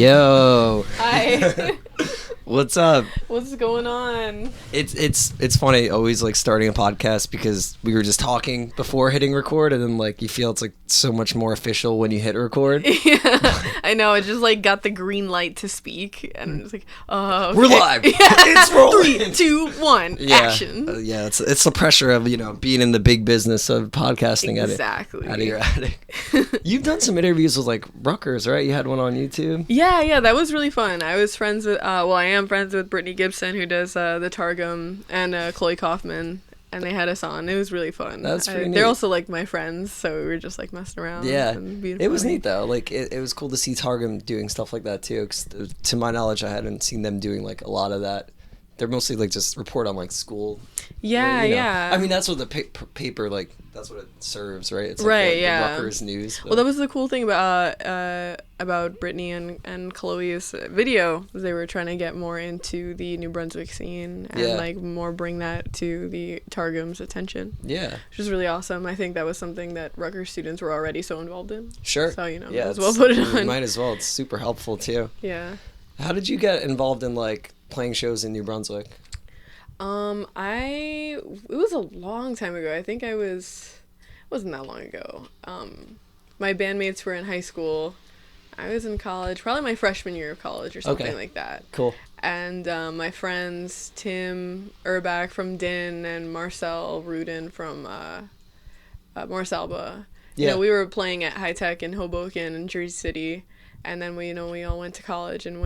Yo. Hi. What's up? What's going on? It's funny always like starting a podcast because we were just talking before hitting record, and then like you feel it's like so much more official when you hit record. Yeah, I know. I just like got the green light to speak, and it's like, okay. We're live. Yeah. It's rolling. 3, 2, 1, Yeah. action. Yeah, it's the pressure of being in the big business of podcasting. Exactly. Out of your attic. You've done some interviews with like Rutgers, right? You had one on YouTube. Yeah, that was really fun. I was friends with, I am friends with Brittany Gibson, who does the Targum, and Chloe Kaufman, and they had us on. It was really fun. That's pretty neat. They're also like my friends, so we were just like messing around. Yeah, and being it was funny. neat though. Like it was cool to see Targum doing stuff like that too. 'Cause to my knowledge, I hadn't seen them doing like a lot of that. They're mostly like just report on like school. Yeah, yeah. I mean, that's what the paper like. That's what it serves, right? It's like right. the Yeah. Rutgers news. Well, that was the cool thing about Brittany and Chloe's video. They were trying to get more into the New Brunswick scene and like more bring that to the Targum's attention. Yeah. Which was really awesome. I think that was something that Rutgers students were already so involved in. Sure. So yeah, as well put it on. Might as well. It's super helpful too. Yeah. How did you get involved in like playing shows in New Brunswick? It was a long time ago. I think it wasn't that long ago. My bandmates were in high school. I was in college, probably my freshman year of college or something like that. Cool. And my friends, Tim Urbach from Din and Marcel Rudin from Marsalba. Yeah. We were playing at High Tech in Hoboken in Jersey City. And then we all went to college and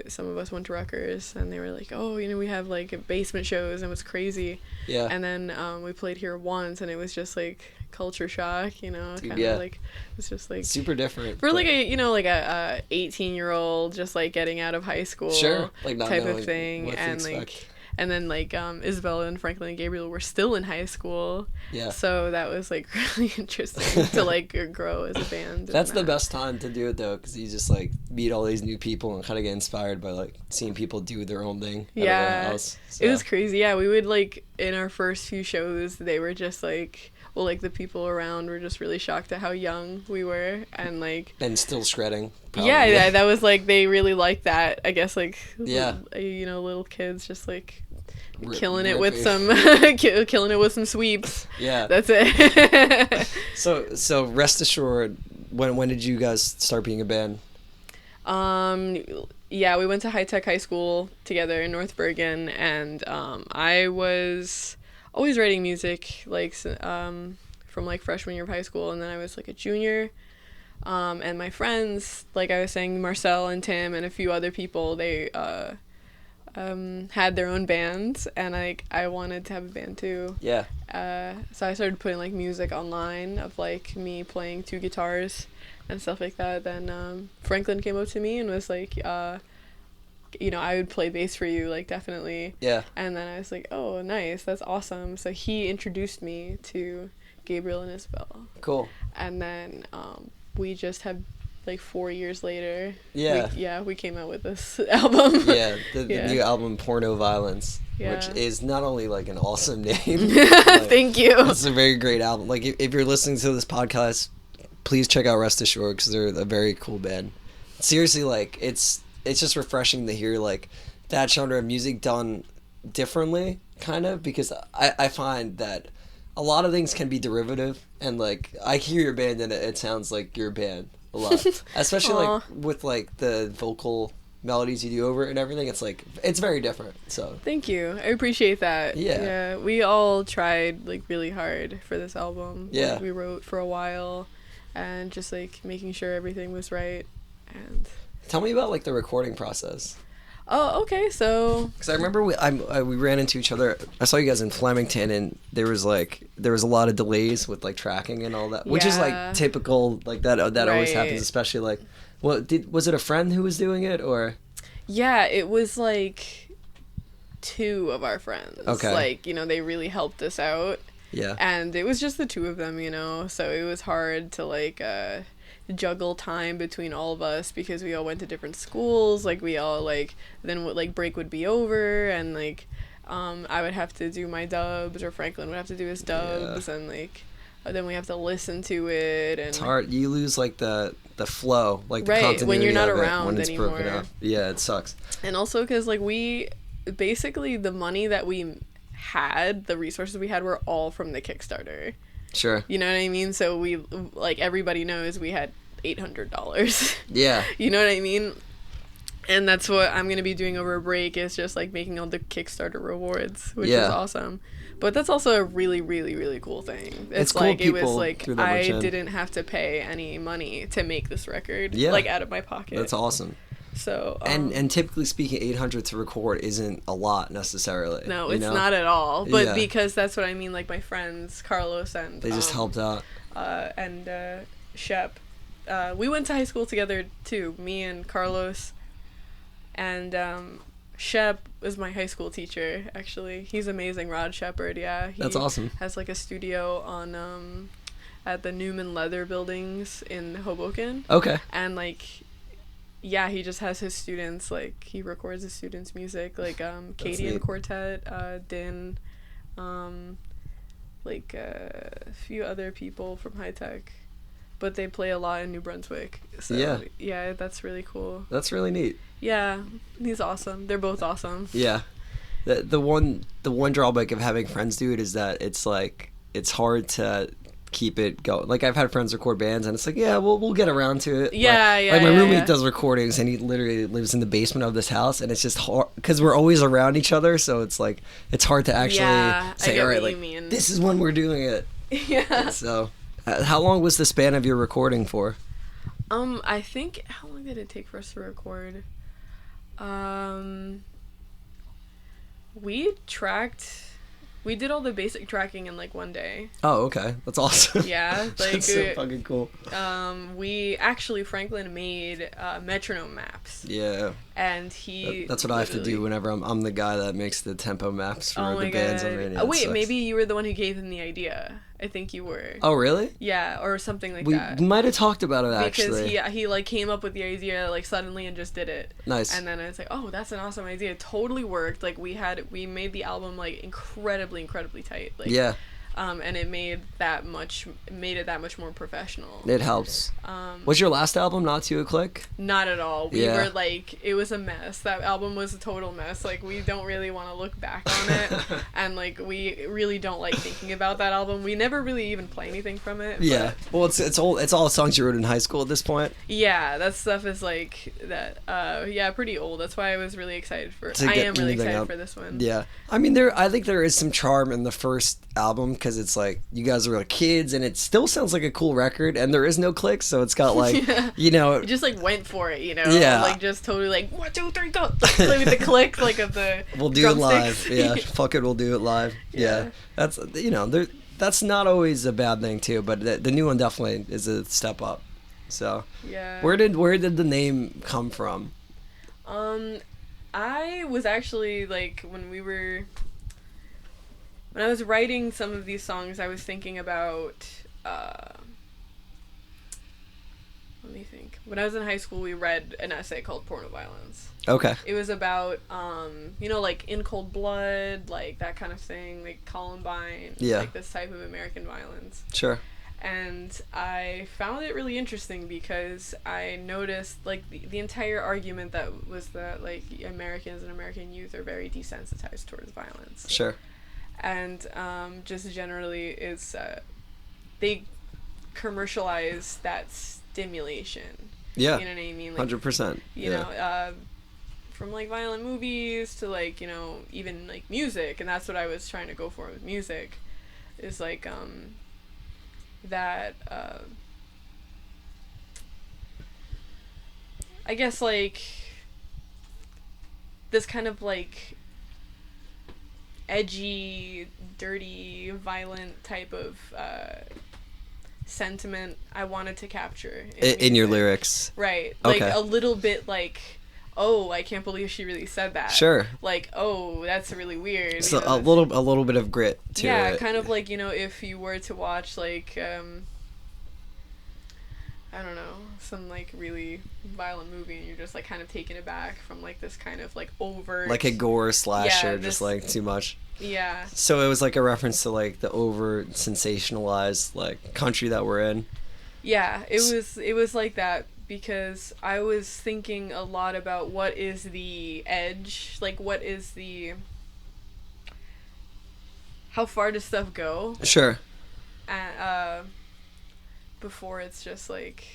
some of us went to Rutgers, and they were like, oh, we have like basement shows, and it was crazy. Yeah. And then we played here once, and it was just like culture shock, kind of like, it was just like super different for like a 18-year-old just like getting out of high school, sure, like not type of thing, and like. And then, like, Isabella and Franklin and Gabriel were still in high school. Yeah. So that was, like, really interesting to, like, grow as a band. That's the best time to do it, though, because you just, like, meet all these new people and kind of get inspired by, like, seeing people do their own thing out of their house. So. It was crazy. Yeah, we would, like, in our first few shows, they were just, like... Well, like, the people around were just really shocked at how young we were, and, like... And still shredding, probably. Yeah, that was, like, they really liked that. I guess, like... Yeah. Little kids just, like... killing it with some sweeps. Yeah, that's it. so Rest Ashore, when did you guys start being a band? Yeah, we went to High Tech High School together in North Bergen, and I was always writing music like from like freshman year of high school, and then I was like a junior. And my friends, like I was saying, Marcel and Tim and a few other people, they had their own bands, and I wanted to have a band too. Yeah. So I started putting like music online of like me playing 2 guitars and stuff like that. Then Franklin came up to me and was like, I would play bass for you, like definitely. Yeah. And then I was like, oh, nice, that's awesome. So he introduced me to Gabriel and Isabel. Cool. And then we just have. Like 4 years later, we came out with this album. The new album, Porno Violence, which is not only like an awesome name. Thank you. It's a very great album. Like if you're listening to this podcast, please check out Rest Ashore because they're a very cool band. Seriously, like it's just refreshing to hear like that genre of music done differently, kind of, because I find that a lot of things can be derivative, and like I hear your band and it sounds like your band. A lot, especially like with like the vocal melodies you do over it and everything. It's like it's very different. So thank you, I appreciate that. Yeah, we all tried like really hard for this album. Yeah, like, we wrote for a while, and just like making sure everything was right. And tell me about like the recording process. Oh, okay. So because I remember we ran into each other. I saw you guys in Flemington, and there was a lot of delays with like tracking and all that, which is like typical. Like that always happens, especially like. Was it a friend who was doing it, or? Yeah, it was like 2 of our friends. Okay. Like they really helped us out. Yeah. And it was just the 2 of them, so it was hard to like. Juggle time between all of us because we all went to different schools. Like we all like then like break would be over, and like I would have to do my dubs, or Franklin would have to do his dubs, and like then we have to listen to it, and it's hard. You lose like the flow, like the right continuity when you're not of it around when it's anymore. broken up. Yeah, it sucks. And also because like we basically the money that we had, the resources we had, were all from the Kickstarter. Sure. You know what I mean? So we, like, everybody knows we had $800. Yeah. You know what I mean? And that's what I'm gonna be doing over a break, is just like making all the Kickstarter rewards, which is awesome. But that's also a really, really, really cool thing. It's cool like, it was like, I in. didn't have to pay any money to make this record, Yeah. like, out of my pocket. That's awesome. So and typically speaking, 800 to record isn't a lot necessarily. No, it's not at all. But Yeah. because that's what I mean, like my friends Carlos and they just helped out. And Shep, we went to high school together too. Me and Carlos, and Shep was my high school teacher. Actually, he's amazing. Rod Shepard, yeah. That's awesome. Has like a studio on at the Newman Leather Buildings in Hoboken. Okay. And like, yeah, he just has his students, like, he records his students' music, like, Katie and Quartet, Din, like, a few other people from High Tech, but they play a lot in New Brunswick, so, yeah, that's really cool. That's really neat. Yeah, he's awesome. They're both awesome. Yeah. The one drawback of having friends do it is that it's, like, it's hard to keep it going. Like, I've had friends record bands and it's like, yeah, we'll get around to it. Like my roommate does recordings and he literally lives in the basement of this house, and it's just hard because we're always around each other, so it's like it's hard to actually say, all right, like, this is when we're doing it. Yeah. So how long was the span of your recording for? I think, how long did it take for us to record? We did all the basic tracking in like one day. Oh, okay. That's awesome. Yeah, like that's so fucking cool. We actually, Franklin made metronome maps. Yeah. And he. That's what I have to do whenever I'm the guy that makes the tempo maps for the bands I'm in. Oh wait, maybe you were the one who gave him the idea. I think you were. Oh really? Yeah, or something like that. We might have talked about it actually. Because he like came up with the idea like suddenly and just did it. Nice. And then it's like, oh, that's an awesome idea. It totally worked. Like we made the album like incredibly tight. Like, yeah. And it made it that much more professional. It helps. Was your last album not to a click? Not at all. We were like, it was a mess. That album was a total mess. Like, we don't really want to look back on it, and like we really don't like thinking about that album. We never really even play anything from it. Yeah. Well, it's all songs you wrote in high school at this point. Yeah, that stuff is like that. Yeah, pretty old. That's why I was really excited for. I am really excited for this one. Yeah. I mean, I think there is some charm in the first album because it's like you guys are like kids and it still sounds like a cool record, and there is no clicks, so it's got like you know, you just like went for it, you know. Yeah. Like just totally like 1, 2, 3 go, like, play with the click like of the we'll do it live. Yeah. Fuck it, we'll do it live. Yeah. That's, you know, that's not always a bad thing too, but the new one definitely is a step up. So yeah. Where did the name come from? I was actually like when I was writing some of these songs, I was thinking about let me think. When I was in high school, we read an essay called Porno Violence. Okay. It was about you know, like In Cold Blood, like that kind of thing, like Columbine, like this type of American violence. Sure. And I found it really interesting because I noticed like the entire argument that was that like Americans and American youth are very desensitized towards violence. Sure. And just generally is they commercialize that stimulation. Yeah. You know what I mean? Like, 100%. You know, from like violent movies to like, you know, even like music, and that's what I was trying to go for with music, is like that I guess like this kind of like edgy, dirty, violent type of sentiment I wanted to capture in your lyrics. Right. Like a little bit like, oh, I can't believe she really said that. Sure. Like, oh, that's really weird. So a little bit of grit to it. Yeah, kind of like, you know, if you were to watch like I don't know, some like really violent movie, and you're just like kind of taken aback from like this kind of like overt, like a gore slasher, just like too much. Yeah. So it was like a reference to like the over sensationalized like country that we're in. Yeah, it was like that, because I was thinking a lot about what is the edge, like what is the, how far does stuff go? Sure. And before it's just like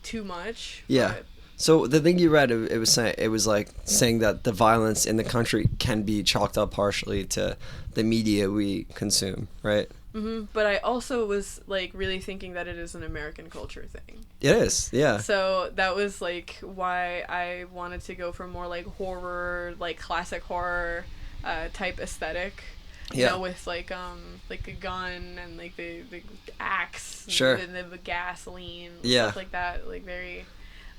too much. Yeah. But So the thing you read, it was like saying that the violence in the country can be chalked up partially to the media we consume, right? Mm-hmm. But I also was like really thinking that it is an American culture thing. It is, yeah. So that was like why I wanted to go for more like horror, like classic horror type aesthetic. You know, with like a gun and like the axe, sure, and the gasoline, yeah, stuff like that, like very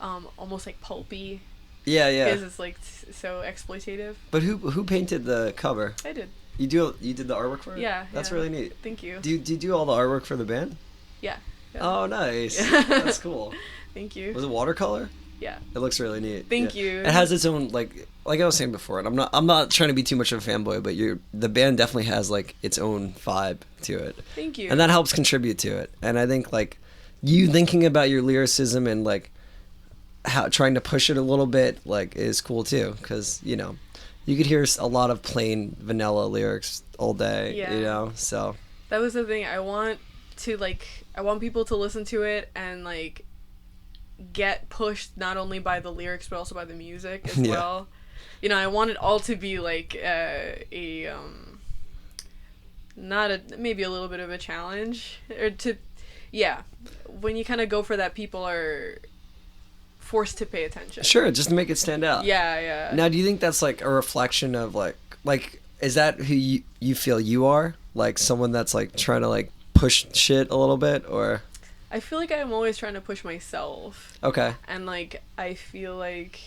almost like pulpy. Yeah, yeah. Because it's like so exploitative. But who painted the cover? I did. You did the artwork for it? Yeah. That's really neat. Thank you. Do you do all the artwork for the band? Yeah. Oh, nice. That's cool. Thank you. Was it watercolor? Yeah. It looks really neat. Thank you. It has its own like I was saying before, and I'm not trying to be too much of a fanboy, but the band definitely has like its own vibe to it. Thank you. And that helps contribute to it. And I think like you thinking about your lyricism and like how trying to push it a little bit like is cool too, because you know you could hear a lot of plain vanilla lyrics all day. Yeah. You know, so that was the thing. I want people to listen to it and like get pushed not only by the lyrics but also by the music as well. You know, I want it all to be like maybe a little bit of a challenge, or to when you kind of go for that, people are forced to pay attention. Sure, just to make it stand out. Yeah. Now, do you think that's like a reflection of like is that who you feel you are? Like someone that's like trying to like push shit a little bit, or? I feel like I'm always trying to push myself. Okay. And like I feel like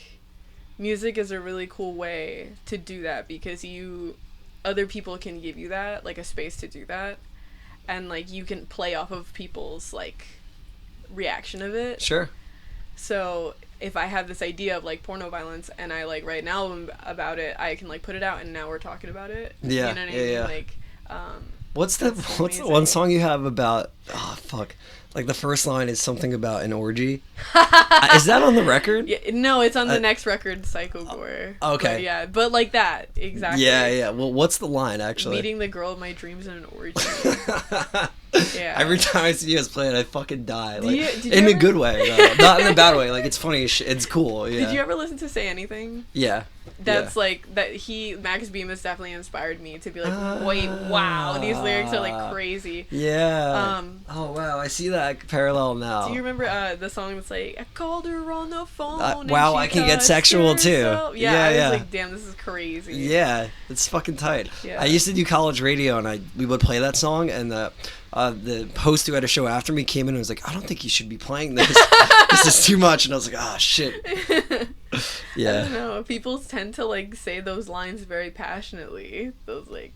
music is a really cool way to do that, because other people can give you that, like a space to do that, and like you can play off of people's like reaction of it. Sure. So if I have this idea of like porno violence and I like write an album about it, I can like put it out and now we're talking about it. Yeah. You know what I mean? Yeah. Like what's the one song you have about like the first line is something about an orgy? Is that on the record? Yeah, no, it's on the next record, Psycho Gore. Okay. But like that, exactly. Yeah. Well, what's the line actually? Meeting the girl of my dreams in an orgy. Yeah. Every time I see you guys play it, I fucking die. Like, did you in ever... a good way, though. Not in a bad way. Like it's funny as shit. It's cool. Yeah. Did you ever listen to Say Anything? Yeah. That's like that. Max Bemis definitely inspired me to be like, wait, wow, these lyrics are like crazy. Yeah. Oh wow, I see that parallel now. Do you remember the song that's like, I called her on the phone? Wow, I can get sexual too. Yeah, I was like, damn, this is crazy. Yeah, it's fucking tight. Yeah. I used to do college radio, and we would play that song, and the host who had a show after me came in and was like, I don't think you should be playing this. This is too much. And I was like, oh shit. Yeah. I don't know. People tend to like say those lines very passionately. Those like,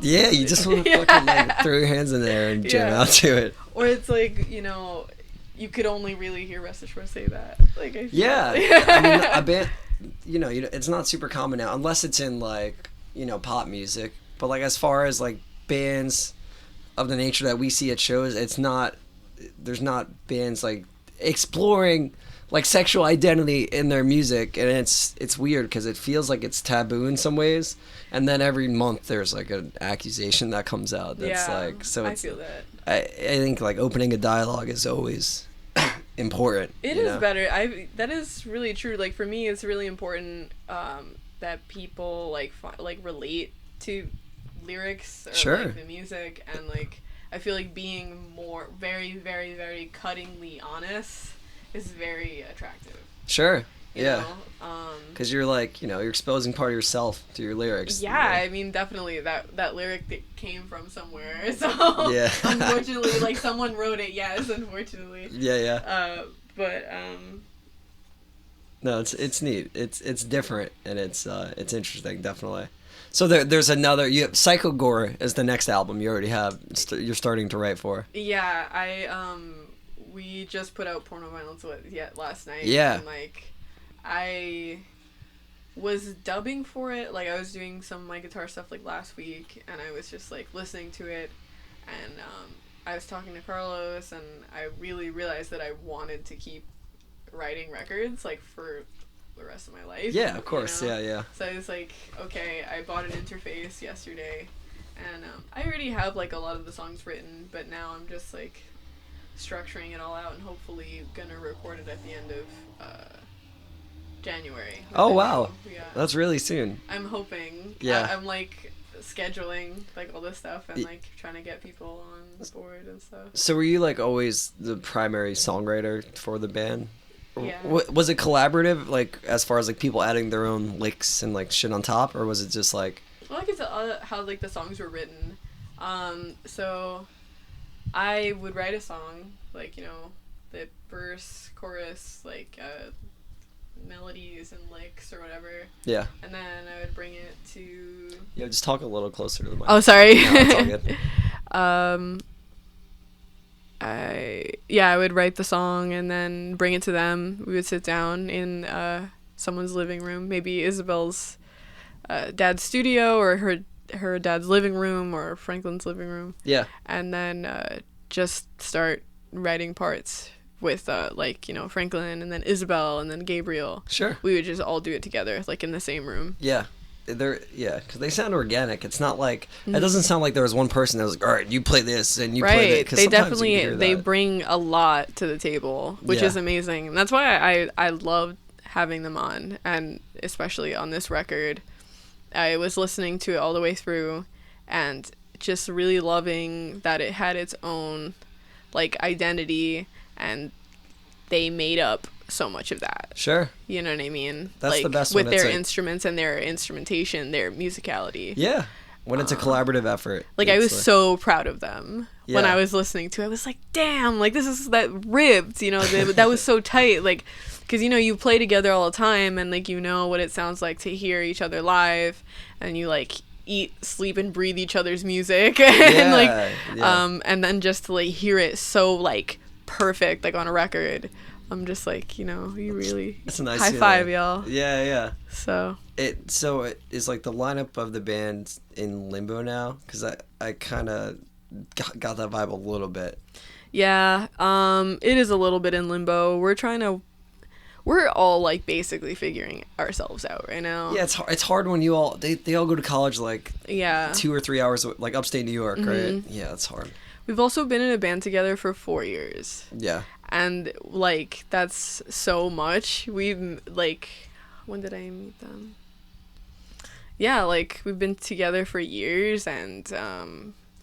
yeah, you just want to fucking like throw your hands in there and jam out to it. Or it's like, you know, you could only really hear Rest Ashore say that. Like, I mean, a band, you know, it's not super common now unless it's in like, you know, pop music. But like as far as like bands of the nature that we see at shows, there's not bands like exploring like sexual identity in their music, and it's weird because it feels like it's taboo in some ways, and then every month there's like an accusation that comes out that's like, so it's, I feel that. I think like opening a dialogue is always important. It is better. That is really true. Like for me, it's really important that people like relate to lyrics or like the music, and like I feel like being more very, very, very cuttingly honest is very attractive. Sure. Yeah. Because you're like, you know, you're exposing part of yourself to your lyrics. Yeah, I mean, definitely that lyric that came from somewhere. So yeah. Unfortunately, like someone wrote it. Yes, unfortunately. Yeah. But no, it's neat. It's different, and it's interesting, definitely. So there's another. You have Psycho Gore is the next album you already have. You're starting to write for. Yeah, we just put out Porno Violence last night. Yeah. And, like, I was dubbing for it. Like, I was doing some of my guitar stuff, like, last week, and I was just, like, listening to it, and I was talking to Carlos, and I really realized that I wanted to keep writing records, like, for the rest of my life. Yeah, of course. You know? Yeah. So I was like, okay, I bought an interface yesterday, and I already have, like, a lot of the songs written, but now I'm just, like, structuring it all out, and hopefully gonna record it at the end of January. Oh, wow. Yeah. That's really soon. I'm hoping. Yeah. I'm, like, scheduling, like, all this stuff, and, like, trying to get people on board and stuff. So were you, like, always the primary songwriter for the band? Yeah. Was it collaborative, like, as far as, like, people adding their own licks and, like, shit on top, or was it just, like... Well, I can tell how, like, the songs were written. So I would write a song, like, you know, the verse, chorus, like, melodies and licks or whatever. Yeah. And then I would bring it to... Yeah, just talk a little closer to the mic. Oh, sorry. No, it's all good. I would write the song and then bring it to them. We would sit down in someone's living room, maybe Isabel's dad's studio or her dad's living room or Franklin's living room. Yeah. And then just start writing parts with like, you know, Franklin and then Isabel and then Gabriel. Sure. We would just all do it together, like in the same room. Yeah. Because they sound organic. It's not like it doesn't sound like there was one person that was like, all right, you play this and you play that. They definitely bring a lot to the table, which is amazing. And that's why I loved having them on, and especially on this record. I was listening to it all the way through, and just really loving that it had its own like identity, and they made up so much of that. Sure. You know what I mean? That's like, the best with one. With their instruments and their instrumentation, their musicality. Yeah. When it's a collaborative effort. Like, I was so proud of them when Yeah. I was listening to it. I was like, damn, like, that ripped, you know, that was so tight. Like, because, you know, you play together all the time, and, like, you know what it sounds like to hear each other live, and you, like, eat, sleep, and breathe each other's music. And, and then just to, like, hear it so, like, perfect, like, on a record. I'm just like, you know, you really It's a nice high five, y'all. Yeah. So it is like the lineup of the band in limbo now, because I kind of got that vibe a little bit. Yeah, it is a little bit in limbo. We're all like basically figuring ourselves out right now. Yeah, it's hard when you all they all go to college like 2 or 3 hours, like upstate New York, right? Yeah, it's hard. We've also been in a band together for 4 years. Yeah. And, like, that's so much. When did I meet them? Yeah, like, we've been together for years, and,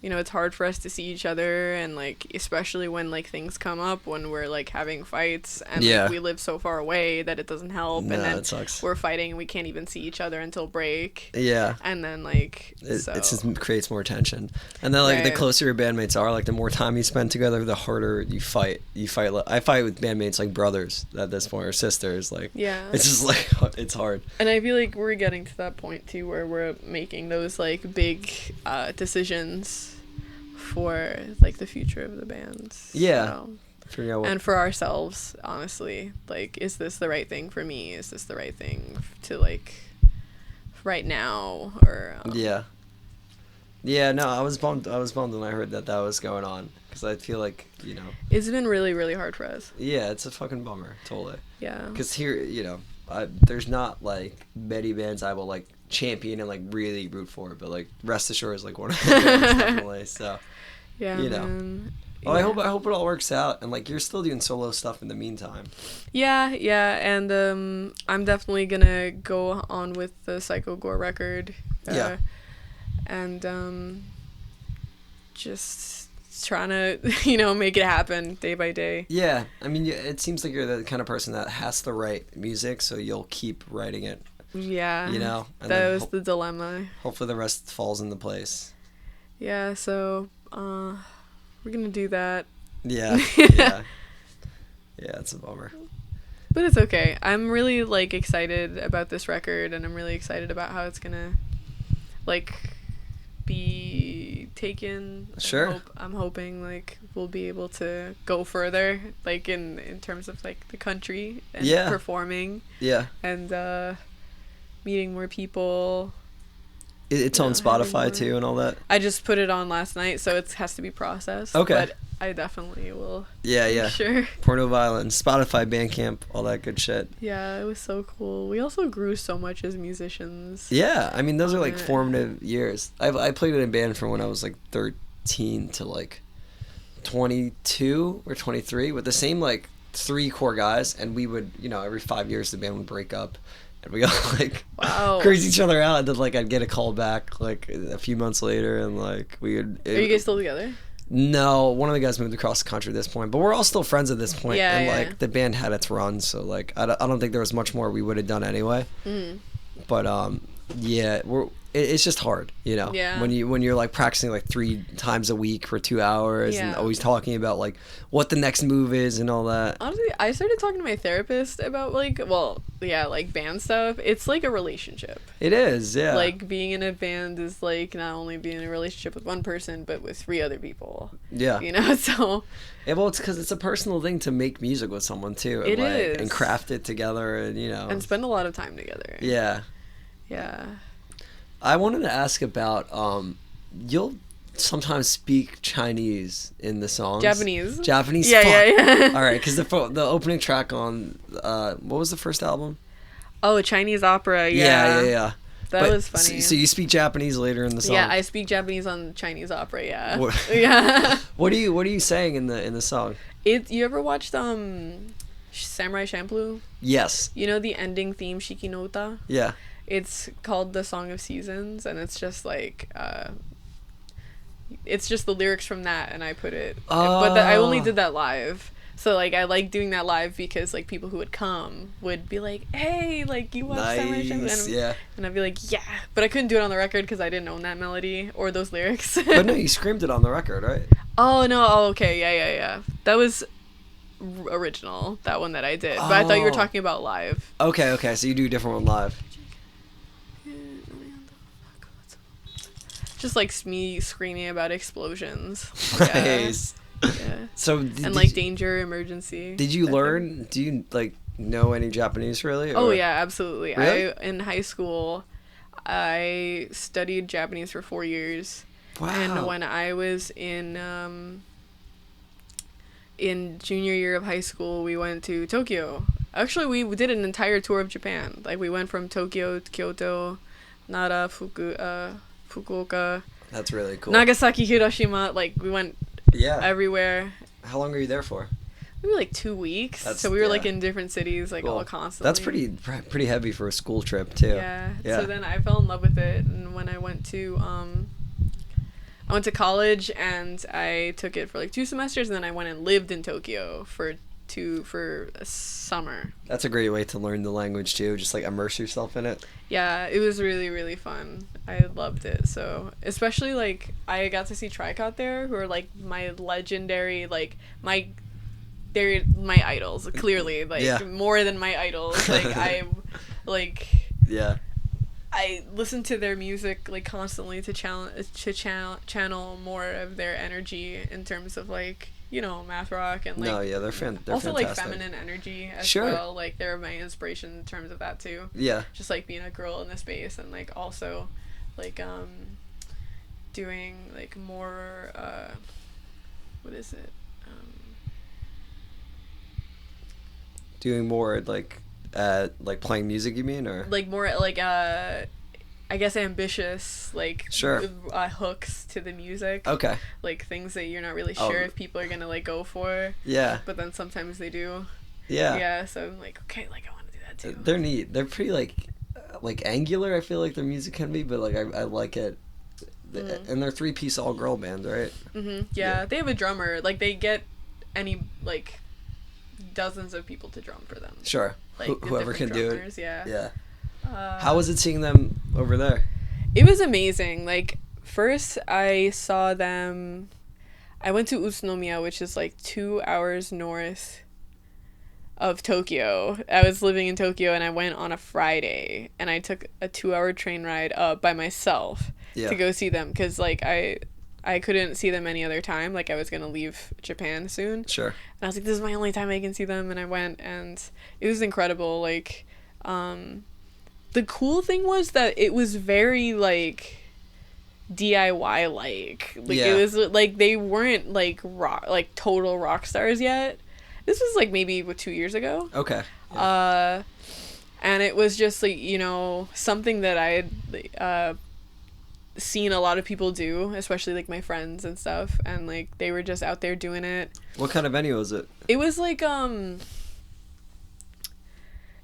you know, it's hard for us to see each other, and, like, especially when, like, things come up, when we're, like, having fights, and like, we live so far away that it doesn't help, and then it sucks. We're fighting, and we can't even see each other until break. Yeah. And then, like, it just creates more tension. And then, like, the closer your bandmates are, like, the more time you spend together, the harder you fight. I fight with bandmates like brothers at this point, or sisters. Like, it's just, like, it's hard. And I feel like we're getting to that point, too, where we're making those, like, big decisions for, like, the future of the band. Yeah. So. And for ourselves, honestly. Like, is this the right thing for me? Is this the right thing to, like, right now? Or Yeah, no, I was bummed when I heard that was going on, because I feel like, you know, it's been really, really hard for us. Yeah, it's a fucking bummer, totally. Yeah. Because here, you know, there's not, like, many bands I will, like, champion and, like, really root for, but, like, Rest Ashore is, like, one of the bands, definitely, so. Yeah, you know. Man. Well, I hope it all works out, and, like, you're still doing solo stuff in the meantime. Yeah, and I'm definitely gonna go on with the Psycho Gore record. And just trying to, you know, make it happen day by day. Yeah, I mean, it seems like you're the kind of person that has to write music, so you'll keep writing it. Yeah. You know? And that was the dilemma. Hopefully the rest falls into place. Yeah, so we're gonna do that. Yeah. Yeah, it's a bummer. But it's okay. I'm really, like, excited about this record, and I'm really excited about how it's gonna, like, be taken. Sure. I'm hoping like we'll be able to go further, like in terms of like the country and performing. Yeah. And meeting more people. It's on Spotify too and all that. I just put it on last night, so it has to be processed. Okay. But I definitely will. Yeah. Sure. Porno Violence, Spotify, Bandcamp, all that good shit. Yeah, it was so cool. We also grew so much as musicians. Yeah, I mean those are like formative years. I played in a band from when I was like 13 to like 22 or 23 with the same like 3 core guys, and we would, every 5 years the band would break up. And we all like crazy each other out, and then like I'd get a call back like a few months later, and like we would. Are you guys still together? No, one of the guys moved across the country at this point, but we're all still friends at this point. And like the band had its run, so like I don't think there was much more we would have done anyway. Mm. But it's just hard, Yeah. when you're like practicing like 3 times a week for 2 hours and always talking about like what the next move is and all that. Honestly, I started talking to my therapist about like band stuff. It's like a relationship. It is, yeah. Like being in a band is like not only being in a relationship with one person, but with 3 other people. Yeah. So. Yeah, well, it's because it's a personal thing to make music with someone too. And, and craft it together, and and spend a lot of time together. Yeah. Yeah. I wanted to ask about you'll sometimes speak Chinese in the songs. Japanese. Yeah. All right, because the opening track on what was the first album? Oh, Chinese opera. Yeah. That was funny. So you speak Japanese later in the song. Yeah, I speak Japanese on Chinese opera. Yeah. Yeah. What are you saying in the song? You ever watched Samurai Champloo? Yes. You know the ending theme Shikinota? Yeah. It's called The Song of Seasons, and it's just like it's just the lyrics from that, and I put it but I only did that live. So like I like doing that live because like people who would come would be like, hey, like you watch Samurai Champloo, and I'd be like, yeah, but I couldn't do it on the record because I didn't own that melody or those lyrics. But no, you screamed it on the record, right? Oh no, okay, yeah. That was original, that one that I did, but I thought you were talking about live. Okay, so you do a different one live. Just like me screaming about explosions. Nice. Yeah. So danger, emergency. Did you learn? Do you like know any Japanese really? Or? Oh yeah, absolutely. Really? In high school, I studied Japanese for 4 years. Wow. And when I was in junior year of high school, we went to Tokyo. Actually, we did an entire tour of Japan. Like we went from Tokyo to Kyoto, Nara, Fukuoka. That's really cool. Nagasaki, Hiroshima. Like we went everywhere. How long were you there for? Maybe like 2 weeks. So we were like in different cities, like all constantly. That's pretty heavy for a school trip too. Yeah. So then I fell in love with it, and when I went to college, and I took it for like 2 semesters, and then I went and lived in Tokyo for a summer. That's a great way to learn the language too, just like immerse yourself in it. Yeah, it was really, really fun. I loved it. So especially like I got to see Tricot there, who are like my legendary, like they're my idols, clearly, like more than my idols. Like I listen to their music like constantly to channel more of their energy in terms of like, math rock and like they're also fantastic. like feminine energy as well. Like they're my inspiration in terms of that too. Yeah. Just like being a girl in the space, and like also like doing like more what is it? Doing more like playing music, you mean, or like more like I guess ambitious, like hooks to the music. Okay. Like things that you're not really sure if people are gonna like go for. Yeah. But then sometimes they do. Yeah. Yeah. So I'm like, okay, like I want to do that too. They're neat. They're pretty like angular. I feel like their music can be, but like I like it. And they're 3-piece all girl band, right? Mhm. Yeah. They have a drummer. Like they get like dozens of people to drum for them. Sure. Like whoever can drummers, do it. Yeah. Yeah. How was it seeing them over there? It was amazing. Like first I saw them, I went to Utsunomiya, which is like 2 hours north of Tokyo. I was living in Tokyo, and I went on a Friday, and I took a 2-hour train ride up by myself to go see them, because like I couldn't see them any other time. Like, I was gonna leave Japan soon. Sure. And I was like, this is my only time I can see them, and I went, and it was incredible. Like, the cool thing was that it was very, like, DIY like yeah. It was like they weren't like rock, like total rock stars yet. This was like maybe 2 years ago. Okay. Yeah. And it was just like, you know, something that I had seen a lot of people do, especially like my friends and stuff, and like they were just out there doing it. What kind of venue was it? It was like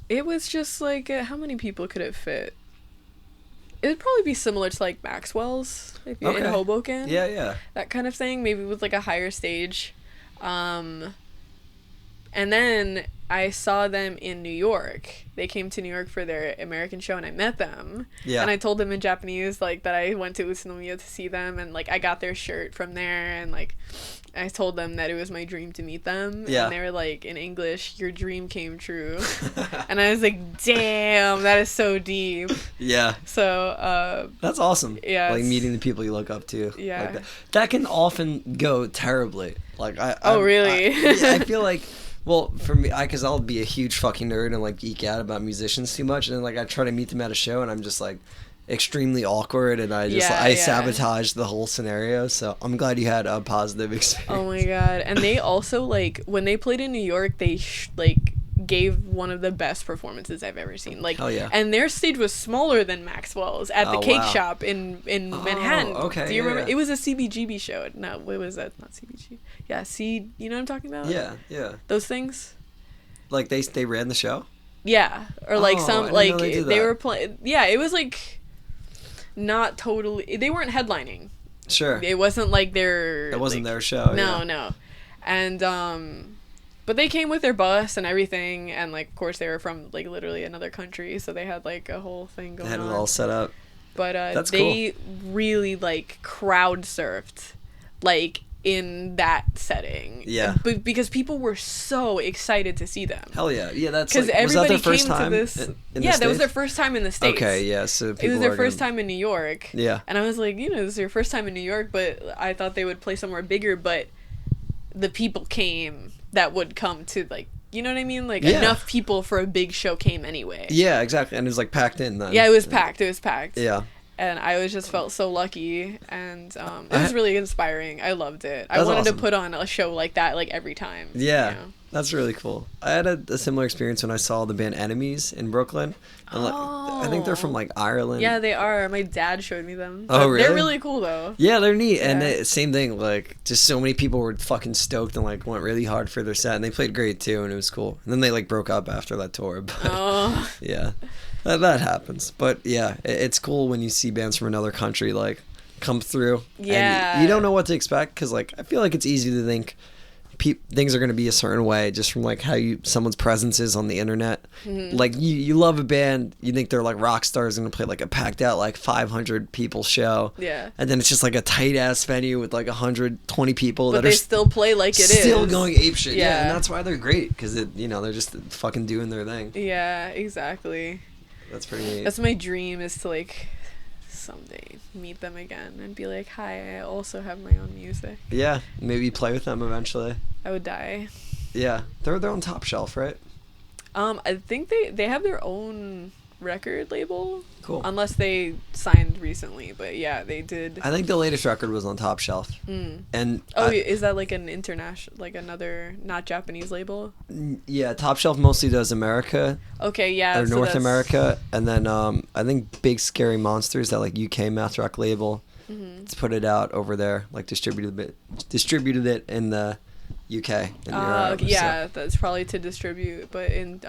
it was just like how many people could it fit? It would probably be similar to like Maxwell's if you're in Hoboken. Yeah. That kind of thing, maybe with like a higher stage. And then I saw them in New York. They came to New York for their American show, and I met them. Yeah. And I told them in Japanese, like, that I went to Utsunomiya to see them, and, like, I got their shirt from there, and, like, I told them that it was my dream to meet them. Yeah. And they were like, in English, your dream came true. And I was like, damn, that is so deep. Yeah. So, that's awesome. Yeah. Like, meeting the people you look up to. Yeah. Like that can often go terribly. Like, really? I feel like... Well, for me, because I'll be a huge fucking nerd and, like, geek out about musicians too much. And then, like, I try to meet them at a show, and I'm just, like, extremely awkward. And I sabotage the whole scenario. So I'm glad you had a positive experience. Oh, my God. And they also, like, when they played in New York, they, gave one of the best performances I've ever seen. Like, hell yeah. And their stage was smaller than Maxwell's at the cake shop in Manhattan. Okay. Do you remember? Yeah. It was a CBGB show. No, what was that? Not CBG. Yeah, you know what I'm talking about? Yeah. Those things? Like, they ran the show? Yeah. Or, like, some, like, they were playing... Yeah, it was, like, not totally... They weren't headlining. Sure. It wasn't, like, their... It wasn't their show, No. And, but they came with their bus and everything, and, like, of course, they were from, like, literally another country, so they had, like, a whole thing going on. They had it all set up. But, That's they cool. really, like, crowd surfed, like, in that setting. Yeah. But because people were so excited to see them. Hell yeah. Yeah, that's because like, everybody was that their first came time to this. That was their first time in the States. Okay, yeah. So it was their first time in New York. Yeah. And I was like, you know, this is your first time in New York, but I thought they would play somewhere bigger, but the people came that would come to, like, you know what I mean? Like, enough people for a big show came anyway. Yeah, exactly. And it was, like, packed in then. Yeah, it was packed. Yeah. And I just felt so lucky, and it was really inspiring. I loved it. I wanted awesome. to put on a show like that, like, every time. Yeah, you know? That's really cool. I had a similar experience when I saw the band Enemies in Brooklyn. And, like, I think they're from, like, Ireland. Yeah, they are. My dad showed me them. Oh, really? They're really cool, though. Yeah, they're neat. Yeah. And same thing, like, just so many people were fucking stoked and, like, went really hard for their set. And they played great, too, and it was cool. And then they, like, broke up after that tour. But, yeah. That happens. But yeah, it's cool when you see bands from another country like come through. Yeah. And you don't know what to expect because like I feel like it's easy to think things are going to be a certain way just from like how someone's presence is on the internet. Mm-hmm. Like you love a band, you think they're like rock stars and gonna play like a packed out like 500 people show. Yeah. And then it's just like a tight ass venue with like 120 people but they still play like it is. Still going apeshit. Yeah. And that's why they're great because they're just fucking doing their thing. Yeah, exactly. That's pretty neat. That's my dream is to like someday meet them again and be like, hi, I also have my own music. Yeah, maybe play with them eventually. I would die. Yeah, they're on Top Shelf, right? I think they have their own record label. Cool. Unless they signed recently, but yeah, they did. I think the latest record was on Top Shelf. And is that like an international, like another not Japanese label? Yeah, Top Shelf mostly does America. Okay, yeah. Or North America, and then I think Big Scary Monsters, that like UK math rock label, it's put it out over there, like distributed it in the UK. In Europe, yeah, so. That's probably to distribute, but in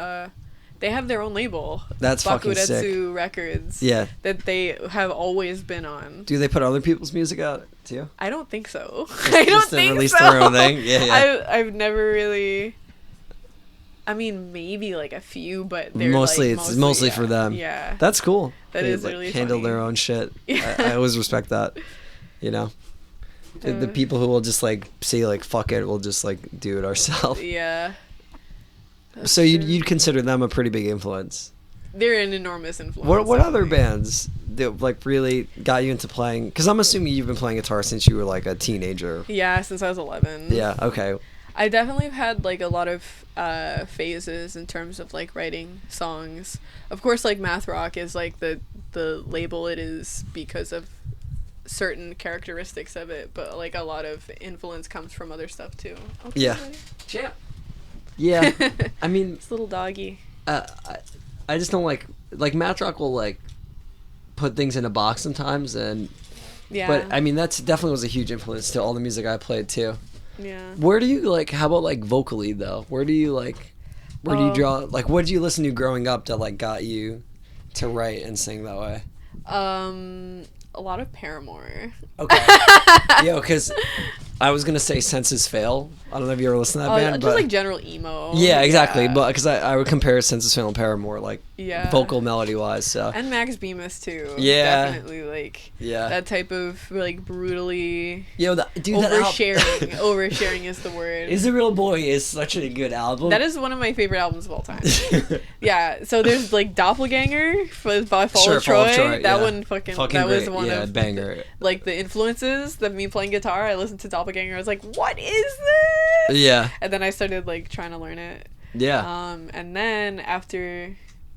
they have their own label. That's fucking sick. Bakuretsu Records. Yeah. That they have always been on. Do they put other people's music out too? I don't think so. I don't think release so. Their own thing. Yeah. I've never really. I mean, maybe like a few, but they're mostly for them. Yeah. That's cool. That is like, really handle funny. Their own shit. Yeah. I always respect that. You know. The people who will just like say like fuck it, we'll just like do it ourselves. Yeah. That's so you'd consider them a pretty big influence. They're an enormous influence. What other bands that like really got you into playing? Because I'm assuming you've been playing guitar since you were like a teenager. Yeah, since I was 11. Yeah. Okay. I definitely have had like a lot of phases in terms of like writing songs. Of course, like math rock is like the label it is because of certain characteristics of it, but like a lot of influence comes from other stuff too. Okay, yeah. Champ. Yeah. I mean, this little doggy. I just don't like math rock will like put things in a box sometimes, and yeah. But I mean, that's definitely was a huge influence to all the music I played too. Yeah. Where do you like? How about like vocally though? Where do you like? Where do you draw? Like, what did you listen to growing up that like got you to write and sing that way? A lot of Paramore. Okay. Yeah, because I was gonna say Senses Fail. I don't know if you ever listened to that band, just but like general emo. yeah, exactly. But because I would compare Senses Fail and Paramore, like vocal melody wise. So and Max Bemis too. Yeah, definitely like that type of like brutally. Dude, oversharing. Oversharing is the word. Is a Real Boy is such a good album. That is one of my favorite albums of all time. Yeah. So there's like Doppelganger by Fall of Troy. That one fucking that great. was one of banger. Like the influences that me playing guitar. I listened to Doppelganger. I was like, what is this? Yeah. And then I started like trying to learn it. Yeah. And then after,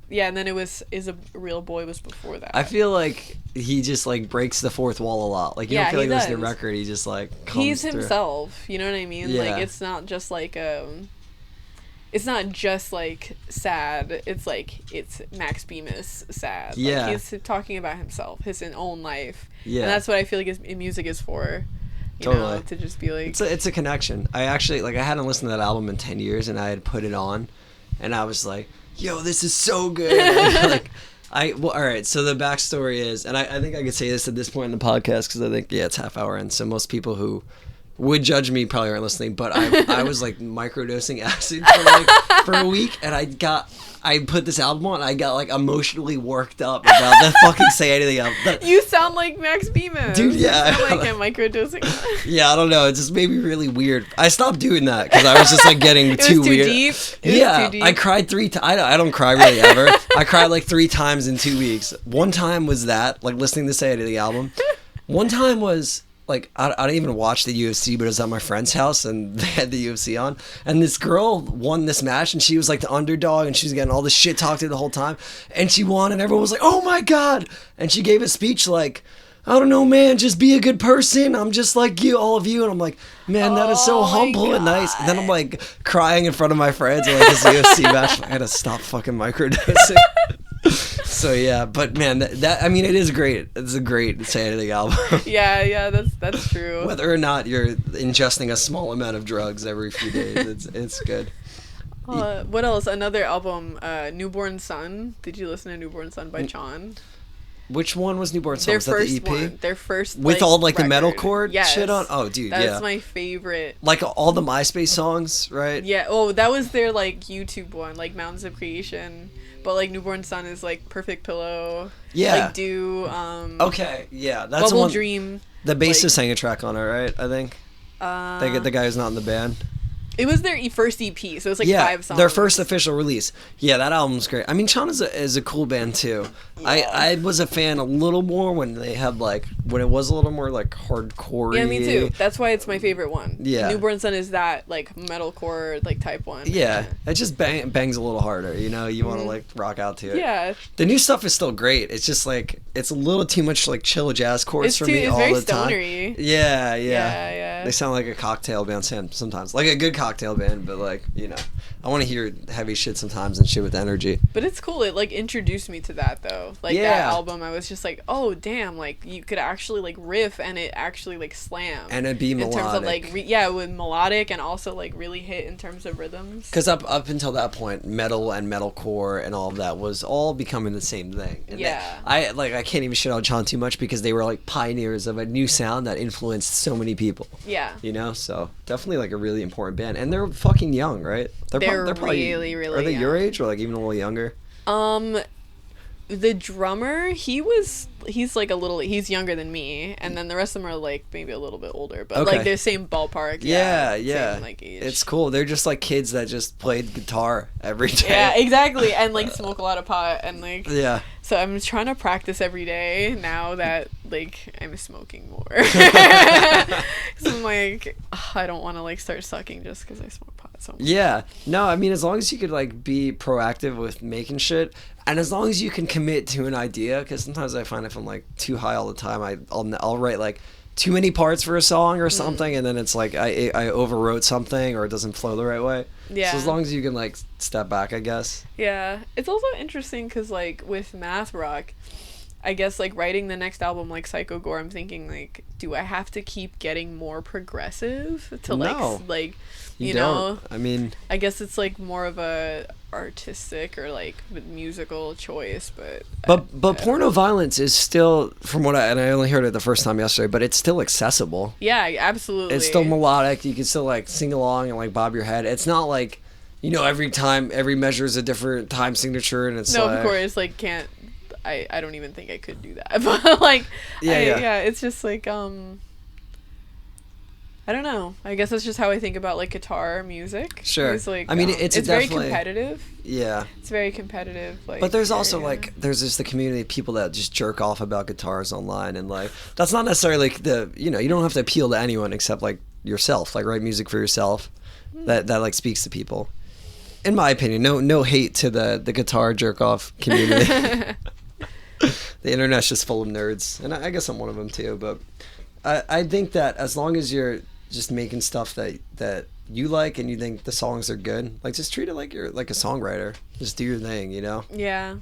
and then Is a Real Boy was before that. I feel like he just like breaks the fourth wall a lot. Like you don't feel like listening to the record. He just like comes he's through. himself. You know what I mean? Yeah. Like it's not just like it's not just like sad. It's like it's Max Bemis sad. Yeah. Like, he's talking about himself, his own life. Yeah. And that's what I feel like his music is for. You Totally. know, to just be like it's a connection. I actually I hadn't listened to that album in 10 years, and I had put it on, and I was like, yo, this is so good. All right, so the backstory is, and I think I could say this at this point in the podcast because I think it's half hour in, so most people who would judge me probably aren't listening, but I was like microdosing acid for a week, and I put this album on, and I got like emotionally worked up about the fucking Say Anything album. You sound like Max Bemis. Dude, yeah. You sound like a microdosing. Yeah, I don't know. It just made me really weird. I stopped doing that because I was just like getting too weird. Deep. Yeah, too deep. I cried 3 times. I don't cry really ever. I cried like 3 times in 2 weeks. One time was that, like listening to Say Anything album. One time was like I didn't even watch the UFC, but it was at my friend's house and they had the UFC on, and this girl won this match, and she was like the underdog, and she was getting all this shit talked to the whole time, and she won, and everyone was like, oh my god, and she gave a speech like, I don't know, man, just be a good person, I'm just like you, all of you, and I'm like, man, that is so humble and nice, and then I'm like crying in front of my friends at like this UFC match. I had to stop fucking microdosing. So yeah, but man, that I mean, it is great. It's a great Say Anything album. Yeah, that's true. Whether or not you're ingesting a small amount of drugs every few days, it's good. What else? Another album, Newborn Sun. Did you listen to Newborn Sun by Chon? Which one was Newborn Sun? Was that the EP? One. Their first with like, all like record. the metalcore shit on. Oh, dude, that's my favorite. Like all the MySpace songs, right? Yeah. Oh, that was their like YouTube one, like Mountains of Creation. But like Newborn Sun is like Perfect Pillow. Yeah. Like Do. Okay. Yeah, that's Bubble the one. Dream. The bassist sang a track on it, right? I think. The guy who's not in the band. It was their first EP, so it's like 5 songs. Their first official release. Yeah, that album's great. I mean, Chon is a cool band too. Yeah. I was a fan a little more when they had like when it was a little more like hardcore. Yeah, me too. That's why it's my favorite one. Yeah, Newborn Sun is that like metalcore like type one. Yeah, it just bangs a little harder. You know, you want to like rock out to it. Yeah. The new stuff is still great. It's just like it's a little too much like chill jazz chords for me all the time. Stonery. Yeah. They sound like a cocktail band sometimes, like a good cocktail band, but like, you know, I want to hear heavy shit sometimes and shit with energy. But it's cool. It like introduced me to that though. Like that album, I was just like, oh damn, like you could actually like riff and it actually like slam. And it'd be melodic. In terms of like with melodic and also like really hit in terms of rhythms. Because up until that point, metal and metalcore and all of that was all becoming the same thing. And I can't even shit on Chon too much because they were like pioneers of a new sound that influenced so many people. Yeah. You know, so definitely like a really important band, and they're fucking young, right? They're probably really Are they young. your age or like even a little younger? The drummer, he's like he's younger than me, and then the rest of them are like maybe a little bit older, but like the same ballpark. Yeah. Same, like, age. It's cool. They're just like kids that just played guitar every day. Yeah, exactly, and like smoke a lot of pot and like. Yeah. So I'm trying to practice every day now that like I'm smoking more. So I'm like, I don't want to like start sucking just because I smoke pot so much. Yeah. No, I mean, as long as you could like be proactive with making shit, and as long as you can commit to an idea, because sometimes I find if I'm like too high all the time, I'll write like too many parts for a song or something, and then it's like I overwrote something or it doesn't flow the right way. Yeah. So as long as you can like step back, I guess. Yeah, it's also interesting because like with math rock, I guess like writing the next album like Psycho Gore, I'm thinking like, do I have to keep getting more progressive to like you know? I mean, I guess it's like more of a artistic or like musical choice, but porno violence is still, from what I only heard it the first time yesterday, but it's still accessible. Yeah, absolutely. It's still melodic. You can still like sing along and like bob your head. It's not like, you know, every measure is a different time signature, and it's of course, like can't. I don't even think I could do that, but like yeah, it's just like I don't know. I guess that's just how I think about like guitar music. Sure. It's like, I mean, it's very competitive. Yeah. It's very competitive. Like, but there's also like there's just the community of people that just jerk off about guitars online, and like that's not necessarily like you don't have to appeal to anyone except like yourself. Like write music for yourself that like speaks to people. In my opinion, no hate to the guitar jerk off community. The internet's just full of nerds, and I guess I'm one of them too. But I think that as long as you're just making stuff that you like and you think the songs are good, like just treat it like you're like a songwriter. Just do your thing, you know? Yeah,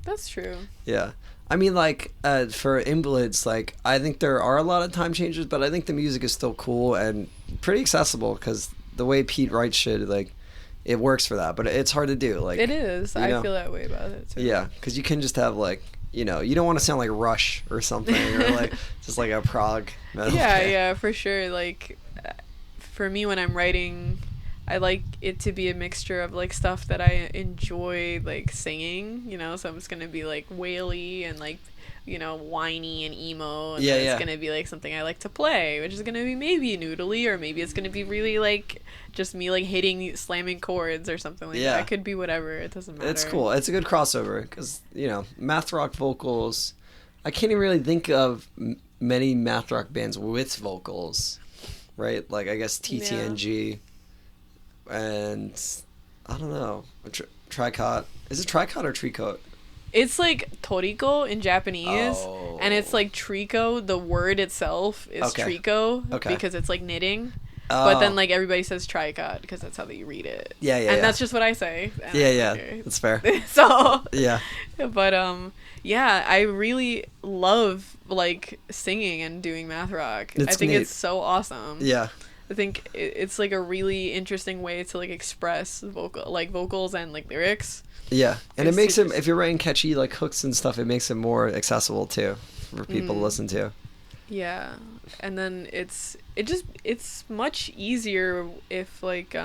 that's true. Yeah. I mean, like, for invalids, like, I think there are a lot of time changers, but I think the music is still cool and pretty accessible because the way Pete writes shit, like, it works for that. But it's hard to do. Like, it is. I feel that way about it, too. Yeah, because you can just have, like, you know, you don't want to sound like Rush or something, or, like, just like a prog metal band. Yeah, for sure. Like, for me, when I'm writing, I like it to be a mixture of like stuff that I enjoy like singing, you know, so I'm just gonna be like waily and like, you know, whiny and emo, and then it's gonna be like something I like to play, which is gonna be maybe noodly, or maybe it's gonna be really like just me like slamming chords or something like that. It could be whatever, it doesn't matter. It's cool. It's a good crossover because, you know, math rock vocals, I can't even really think of many math rock bands with vocals, right? Like I guess TTNG. And I don't know, tricot. Is it tricot or tricot? It's like toriko in Japanese, and it's like triko. The word itself is triko because it's like knitting. But then like everybody says tricot because that's how they read it. Yeah. And that's just what I say. Yeah, that's fair. So yeah. But yeah, I really love like singing and doing math rock. I think it's so awesome. Yeah. I think it's like a really interesting way to like express vocals and like lyrics. Yeah, and it makes it, if you're writing catchy like hooks and stuff, it makes it more accessible too for people to listen to. Yeah, and then it's much easier if like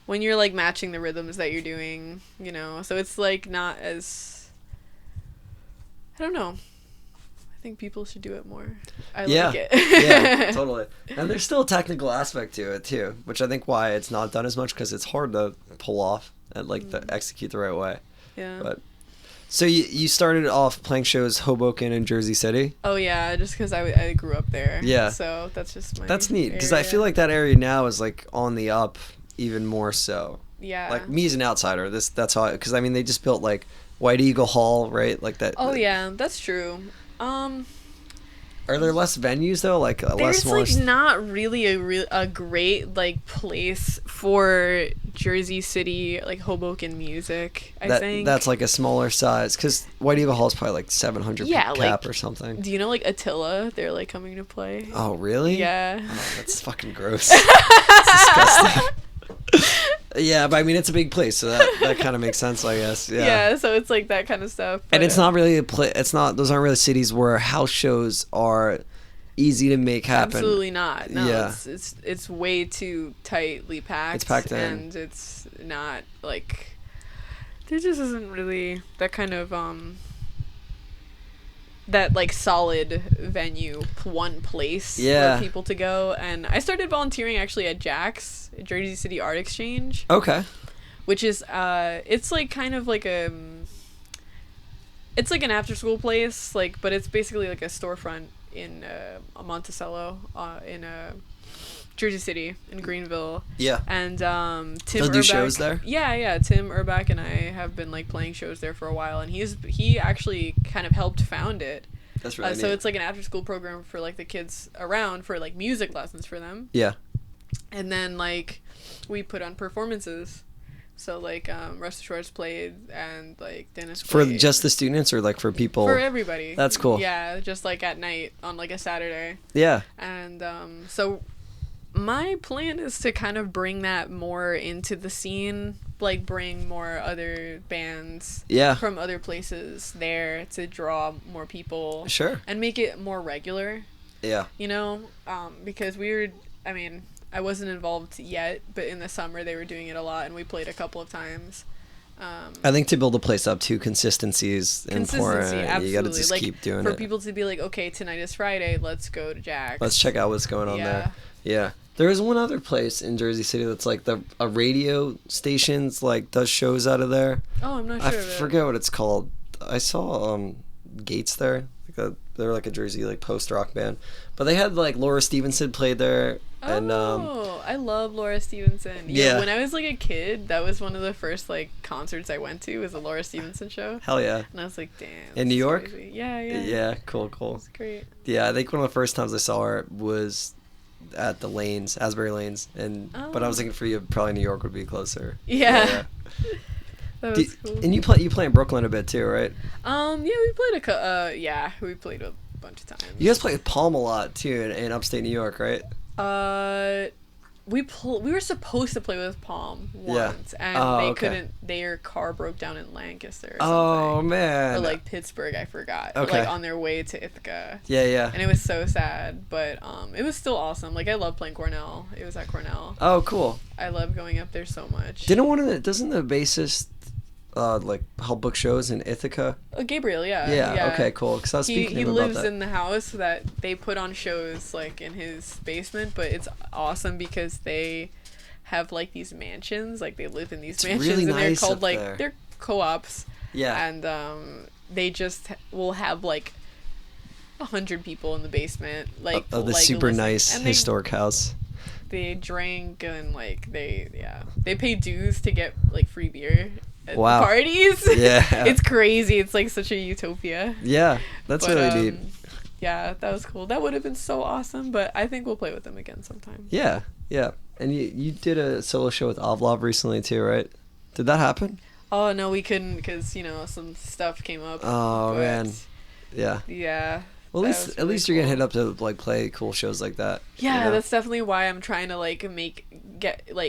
when you're like matching the rhythms that you're doing, you know. So it's like not as, I don't know. I think people should do it more. I like it. Yeah, totally. And there's still a technical aspect to it too, which I think why it's not done as much, because it's hard to pull off and like execute the right way. Yeah. But so you started off playing shows Hoboken and Jersey City. Oh yeah, just because I grew up there. Yeah. So that's just my. That's neat because I feel like that area now is like on the up even more so. Yeah. Like me as an outsider, that's how, because I mean they just built like White Eagle Hall, right? Like that. Oh yeah, that's true. Are there less venues though? Like there's like not really a great like place for Jersey City like Hoboken music. I think that's like a smaller size because White Eagle Hall is probably like 700 cap like, or something. Do you know like Attila? They're like coming to play. Oh really? Yeah. Oh, that's fucking gross. It's disgusting. Yeah, but I mean it's a big place, so that kind of makes sense, I guess. Yeah, so it's like that kind of stuff. And it's not really those aren't really cities where house shows are easy to make happen. Absolutely not. No, yeah. It's way too tightly packed. It's packed in. And it's not like there just isn't really that kind of that like solid venue, one place for people to go. And I started volunteering actually at Jack's, Jersey City Art Exchange. Okay. Which is it's like kind of like it's like an after school place, like, but it's basically like a storefront in Monticello, in Jersey City in Greenville. Yeah. And Tim They'll do shows there? Yeah, Tim Urbach and I have been like playing shows there for a while, and he actually kind of helped found it. That's really neat. So it's like an after school program for like the kids around for like music lessons for them. Yeah. And then like we put on performances. So like Rest Ashore's played, and like Dennis played. For just the students or like for people? For everybody. That's cool. Yeah, just like at night on like a Saturday. Yeah. And so my plan is to kind of bring that more into the scene, like bring more other bands from other places there to draw more people. Sure. And make it more regular. Yeah. You know, because I wasn't involved yet, but in the summer they were doing it a lot, and we played a couple of times. I think to build a place up to consistency is important. Absolutely. You got to just like, keep doing for it. For people to be like, okay, tonight is Friday, let's go to Jack's. Let's check out what's going on there. Yeah. There is one other place in Jersey City that's like a radio station's like does shows out of there. Oh, I'm not sure. I forget what it's called. I saw Gates there. They're like a Jersey like post rock band, but they had like Laura Stevenson played there. And I love Laura Stevenson. Yeah, when I was like a kid, that was one of the first like concerts I went to, was a Laura Stevenson show. Hell yeah. And I was like, damn. In New York? Crazy. Yeah. Yeah, cool. It's great. Yeah, I think one of the first times I saw her was at the Lanes, Asbury Lanes, but I was thinking for you probably New York would be closer. Yeah. That was cool. And you play in Brooklyn a bit too, right? Yeah, we played we played a bunch of times. You guys play with Palm a lot too in upstate New York, right? We were supposed to play with Palm once, and they couldn't. Their car broke down in Lancaster. Or oh man! Or like Pittsburgh, I forgot. Okay. Like on their way to Ithaca. Yeah. And it was so sad, but it was still awesome. Like I love playing Cornell. It was at Cornell. Oh, cool. I love going up there so much. Doesn't the bassist like help book shows in Ithaca? Gabriel, yeah. Yeah. Okay, cool. Because I was speaking to him about that. He lives in the house that they put on shows like in his basement, but it's awesome because they have like these mansions, like they live in these mansions, really and nice they're called like there. they're co-ops. Yeah. And they just will have like 100 people in the basement, like of the like, super nice historic house. They drink and like they pay dues to get like free beer at parties. Yeah. It's crazy. It's like such a utopia. Yeah, that's really neat. Yeah, that was cool. That would have been so awesome, but I think we'll play with them again sometime. Yeah. And you did a solo show with Avlov recently too, right? Did that happen? Oh no, we couldn't because some stuff came up. Oh man. Yeah. Yeah. Well, at least you're gonna hit up to like play cool shows like that. Yeah, that's definitely why I'm trying to like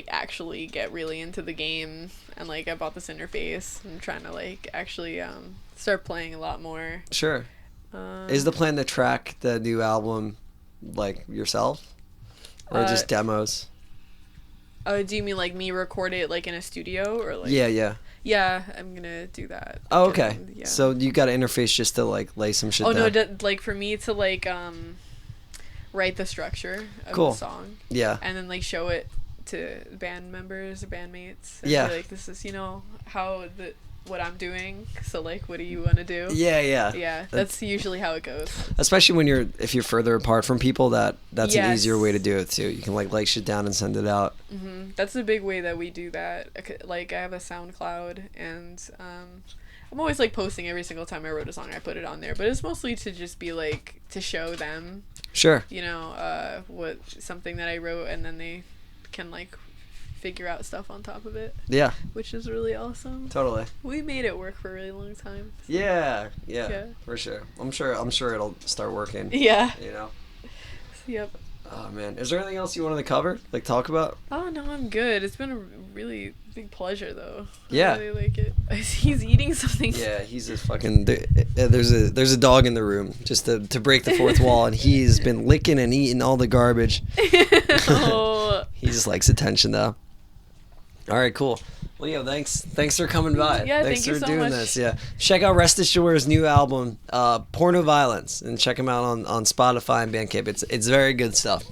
actually get really into the game, and like I bought this interface. I'm trying to like actually start playing a lot more. Sure. Is the plan to track the new album like yourself, or just demos? Do you mean like me record it like in a studio or like? Yeah. Yeah, I'm gonna do that. Oh, okay. Yeah. So you got an interface just to like lay some shit down? Oh no, like for me to like write the structure of the song. Yeah. And then like show it to band members or bandmates. And yeah. be like, this is what I'm doing. So like, what do you want to do? Yeah. Yeah, that's usually how it goes. Especially when if you're further apart from people, that's an easier way to do it too. You can like lay shit down and send it out. Mm-hmm. That's the big way that we do that. Like I have a SoundCloud, and I'm always like posting every single time I wrote a song. I put it on there, but it's mostly to just be like to show them. Sure. What something that I wrote, and then they can like figure out stuff on top of it. Yeah. Which is really awesome. Totally. We made it work for a really long time. So. Yeah. For sure. I'm sure it'll start working. Yeah. Yep. Oh man, is there anything else you wanted to cover? Like talk about? Oh no, I'm good. It's been a really big pleasure though. Yeah. I really like it. He's eating something. Yeah, he's a fucking. There's a dog in the room just to break the fourth wall, and he's been licking and eating all the garbage. Oh. He just likes attention though. All right, cool. Well, thanks for coming by. Yeah, thanks thank you for so doing much. this. Yeah, check out Rest Ashore's new album, Porno Violence, and check him out on Spotify and Bandcamp. It's very good stuff.